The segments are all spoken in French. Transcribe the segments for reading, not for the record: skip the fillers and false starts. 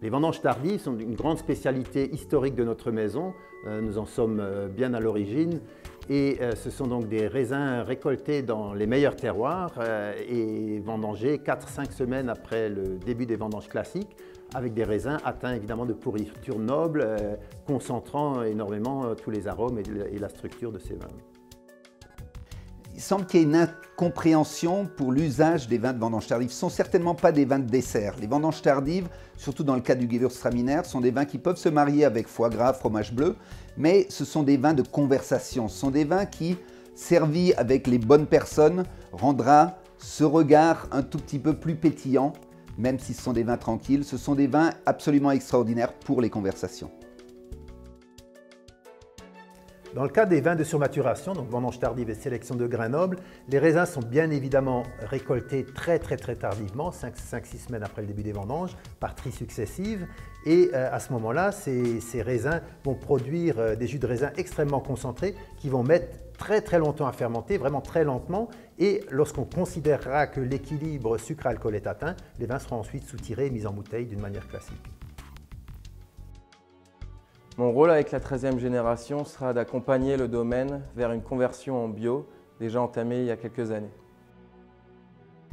Les vendanges tardives sont une grande spécialité historique de notre maison. Nous en sommes bien à l'origine. Et ce sont donc des raisins récoltés dans les meilleurs terroirs et vendangés 4-5 semaines après le début des vendanges classiques, avec des raisins atteints évidemment de pourriture noble, concentrant énormément tous les arômes et la structure de ces vins. Il semble qu'il y ait une incompréhension pour l'usage des vins de vendange tardive. Ce ne sont certainement pas des vins de dessert. Les vendanges tardives, surtout dans le cas du Gewürztraminer, sont des vins qui peuvent se marier avec foie gras, fromage bleu, mais ce sont des vins de conversation. Ce sont des vins qui, servis avec les bonnes personnes, rendra ce regard un tout petit peu plus pétillant, même si ce sont des vins tranquilles. Ce sont des vins absolument extraordinaires pour les conversations. Dans le cas des vins de surmaturation, donc vendange tardive et sélection de grains nobles, les raisins sont bien évidemment récoltés très tardivement, 5-6 semaines après le début des vendanges, par tri successives. Et à ce moment-là, ces raisins vont produire des jus de raisin extrêmement concentrés qui vont mettre très longtemps à fermenter, vraiment très lentement. Et lorsqu'on considérera que l'équilibre sucre-alcool est atteint, les vins seront ensuite soutirés et mis en bouteille d'une manière classique. Mon rôle avec la 13e génération sera d'accompagner le domaine vers une conversion en bio, déjà entamée il y a quelques années.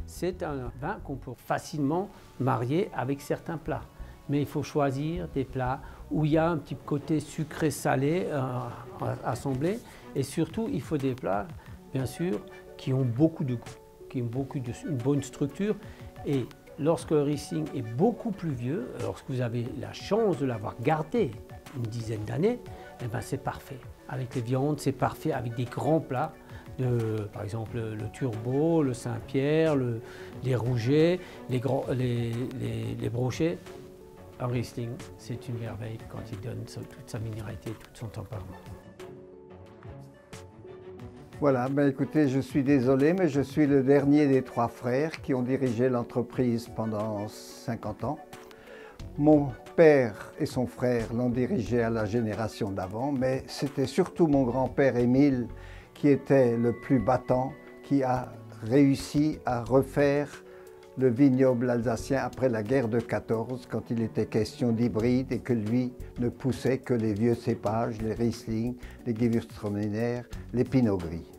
C'est un vin qu'on peut facilement marier avec certains plats. Mais il faut choisir des plats où il y a un petit côté sucré-salé assemblé. Et surtout, il faut des plats, bien sûr, qui ont beaucoup de goût, qui ont une bonne structure. Et lorsque le Riesling est beaucoup plus vieux, lorsque vous avez la chance de l'avoir gardé une dizaine d'années, eh ben c'est parfait. Avec les viandes, c'est parfait. Avec des grands plats, par exemple le turbo, le Saint-Pierre, les rougets, les brochets. Un Riesling, c'est une merveille quand il donne toute sa minéralité, tout son tempérament. Voilà, ben écoutez, je suis désolé, mais je suis le dernier des 3 frères qui ont dirigé l'entreprise pendant 50 ans. Mon père et son frère l'ont dirigé à la génération d'avant, mais c'était surtout mon grand-père Émile qui était le plus battant, qui a réussi à refaire le vignoble alsacien après la guerre de 14, quand il était question d'hybride et que lui ne poussait que les vieux cépages, les Riesling, les Gewürztraminer, les Pinot Gris.